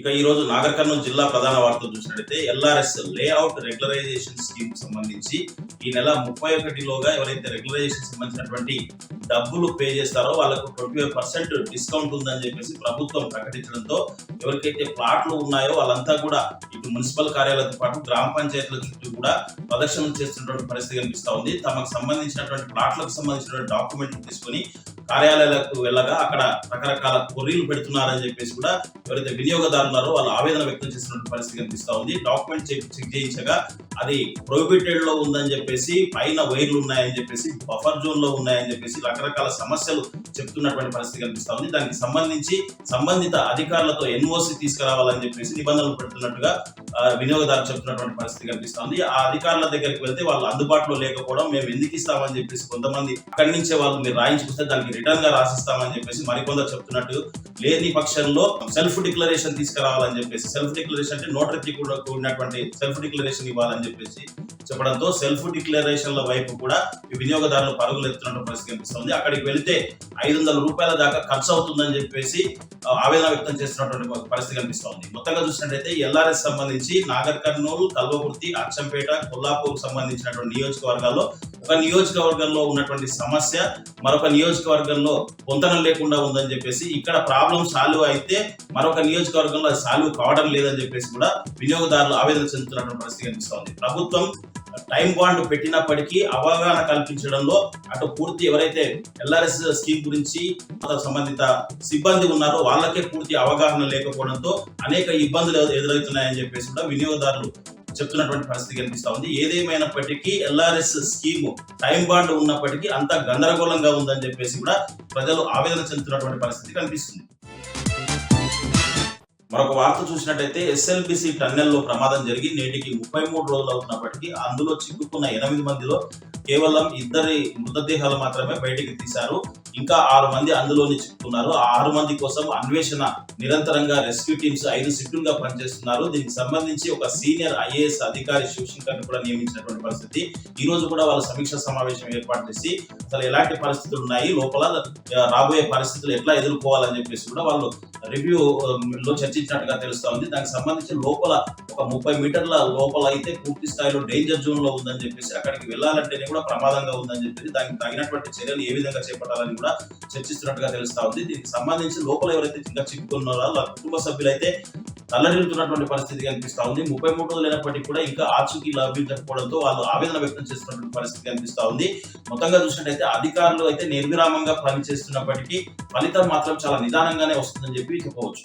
ఇక ఈ రోజు నాగర్ కర్నూలు జిల్లా ప్రధాన వార్తలు చూసినట్లయితే ఎల్ఆర్ఎస్ లేఅవుట్ రెగ్యులరైజేషన్ స్కీమ్ సంబంధించి ఈ నెల 31లోగా ఎవరైతే రెగ్యులరైజేషన్ సంబంధించినటువంటి డబ్బులు పే చేస్తారో వాళ్ళకు 25% డిస్కౌంట్ ఉందని చెప్పేసి ప్రభుత్వం ప్రకటించడంతో ఎవరికైతే ప్లాట్లు ఉన్నాయో వాళ్ళంతా కూడా ఇటు మున్సిపల్ కార్యాలయంతో పాటు గ్రామ పంచాయతీల చుట్టూ కూడా ప్రదర్శనలు చేస్తున్నటువంటి పరిస్థితి కనిపిస్తా ఉంది. తమకు సంబంధించినటువంటి ప్లాట్లకు సంబంధించినటువంటి డాక్యుమెంట్లు తీసుకుని కార్యాలయాలకు వెళ్ళగా అక్కడ రకరకాల కొర్రీలు పెడుతున్నారని చెప్పేసి కూడా ఎవరైతే వినియోగదారులు ఉన్నారో వాళ్ళు ఆవేదన వ్యక్తం చేస్తున్న పరిస్థితి కనిపిస్తా ఉంది. డాక్యుమెంట్ చెక్ చేయించగా అది ప్రొహిబిటెడ్ లో ఉందని చెప్పేసి, పైన వైర్లు ఉన్నాయని చెప్పేసి, బఫర్ జోన్ లో ఉన్నాయని చెప్పేసి రకరకాల సమస్యలు చెప్తున్నటువంటి పరిస్థితి కనిపిస్తా ఉంది. దానికి సంబంధించి సంబంధిత అధికారులతో ఎన్ఓసి తీసుకురావాలని చెప్పేసి నిబంధనలు పెడుతున్నట్టుగా వినియోగదారులు చెప్తున్నటువంటి పరిస్థితి కనిపిస్తా ఉంది. ఆ అధికారుల దగ్గరికి వెళ్తే వాళ్ళు అందుబాటులో లేకపోవడం, మేము ఎందుకు ఇస్తామని చెప్పేసి కొంతమంది అక్కడి నుంచే వాళ్ళు మీరు రాయించుకుంటే దానికి రిటర్న్ గా రాసిస్తామని చెప్పేసి మరికొందరు చెప్తున్నట్టు, లేని పక్షంలో సెల్ఫ్ డిక్లరేషన్ తీసుకురావాలని చెప్పేసి, సెల్ఫ్ డిక్లరేషన్ అంటే నోటరీ కూడా కూడినటువంటి సెల్ఫ్ డిక్లరేషన్ ఇవ్వాలని చెప్పేసి చెప్పడంతో సెల్ఫ్ డిక్లరేషన్ల వైపు కూడా ఈ వినియోగదారులు పరుగులు ఎత్తున్న పరిస్థితి కనిపిస్తుంది. అక్కడికి వెళితే 500 రూపాయల దాకా ఖర్చు అవుతుందని చెప్పేసి ఆవేదన వ్యక్తం చేస్తున్నటువంటి పరిస్థితి కనిపిస్తోంది. మొత్తంగా చూసినట్టయితే ఎల్ఆర్ఎస్ సంబంధించి నాగర్ కర్నూలు, కల్వకుర్తి, అచ్చంపేట, కొల్లాపూర్ సంబంధించినటువంటి నియోజకవర్గాల్లో ఒక నియోజకవర్గంలో ఉన్నటువంటి సమస్య మరొక నియోజకవర్గంలో పొంతనం లేకుండా ఉందని చెప్పేసి, ఇక్కడ ప్రాబ్లం సాల్వ్ అయితే మరొక నియోజకవర్గంలో అది సాల్వ్ కావడం లేదని చెప్పేసి కూడా వినియోగదారులు ఆవేదన చెందుతున్నటువంటి పరిస్థితి కనిపిస్తోంది. ప్రభుత్వం టైం బాండ్ పెట్టినప్పటికీ అవగాహన కల్పించడంలో అటు పూర్తి ఎవరైతే ఎల్ఆర్ఎస్ స్కీమ్ గురించి సంబంధిత సిబ్బంది ఉన్నారో వాళ్ళకే పూర్తి అవగాహన లేకపోవడంతో అనేక ఇబ్బందులు ఎదురవుతున్నాయని చెప్పేసి కూడా వినియోగదారులు చెప్తున్నటువంటి పరిస్థితి కనిపిస్తా ఉంది. ఏదేమైనప్పటికీ ఎల్ఆర్ఎస్ స్కీమ్ టైం బాండ్ ఉన్నప్పటికీ అంత గందరగోళంగా ఉందని చెప్పేసి కూడా ప్రజలు ఆవేదన చెందుతున్నటువంటి పరిస్థితి కనిపిస్తుంది. మరొక వార్త చూసినట్టయితే ఎస్ఎల్బిసి టన్నెల్లో ప్రమాదం జరిగి నేటికి 33 రోజులు అవుతున్నప్పటికీ అందులో చిక్కుకున్న 8 మందిలో కేవలం 2 మృతదేహాలు మాత్రమే బయటికి తీశారు. ఇంకా 6 మంది అందులోని చిక్కుకున్నారు. ఆ 6 మంది కోసం అన్వేషణ నిరంతరంగా రెస్క్యూ టీమ్స్ 5 షిఫ్టులుగా పనిచేస్తున్నారు. దీనికి సంబంధించి ఒక సీనియర్ ఐఏఎస్ అధికారి శివశంకర్ కూడా నియమించినటువంటి పరిస్థితి. ఈ రోజు కూడా వాళ్ళ సమీక్ష సమావేశం ఏర్పాటు చేసి అసలు ఎలాంటి పరిస్థితులు ఉన్నాయి, లోపల రాబోయే పరిస్థితులు ఎట్లా ఎదుర్కోవాలని చెప్పేసి కూడా వాళ్ళు రివ్యూ లో చర్చించినట్టుగా తెలుస్తా ఉంది. దానికి సంబంధించి లోపల ఒక 30 మీటర్ల లోపల అయితే పూర్తి స్థాయిలో డేంజర్ జోన్ లో ఉందని చెప్పేసి, అక్కడికి వెళ్ళాలంటేనే కూడా ప్రమాదంగా ఉందని చెప్పేసి దానికి తగినటువంటి చర్యలు ఏ విధంగా చేపట్టాలని కూడా చర్చిస్తున్నట్టుగా తెలుస్తా ఉంది. దీనికి సంబంధించి లోపల ఎవరైతే ఇంకా చిక్కుకున్నారో వాళ్ళ కుటుంబ సభ్యులైతే తల్లడిల్లుతున్నటువంటి పరిస్థితి కనిపిస్తా ఉంది. 33 రోజులు అయినప్పటికీ కూడా ఇంకా ఆచూకీ లభించకపోవడంతో వాళ్ళు ఆవేదన వ్యక్తం చేస్తున్నటువంటి పరిస్థితి కనిపిస్తా ఉంది. మొత్తంగా చూసినట్టయితే అధికారులు అయితే నిర్విరామంగా పనిచేస్తున్నప్పటికీ ఫలితం మాత్రం చాలా నిదానంగానే వస్తుందని చెప్పి చెప్పవచ్చు.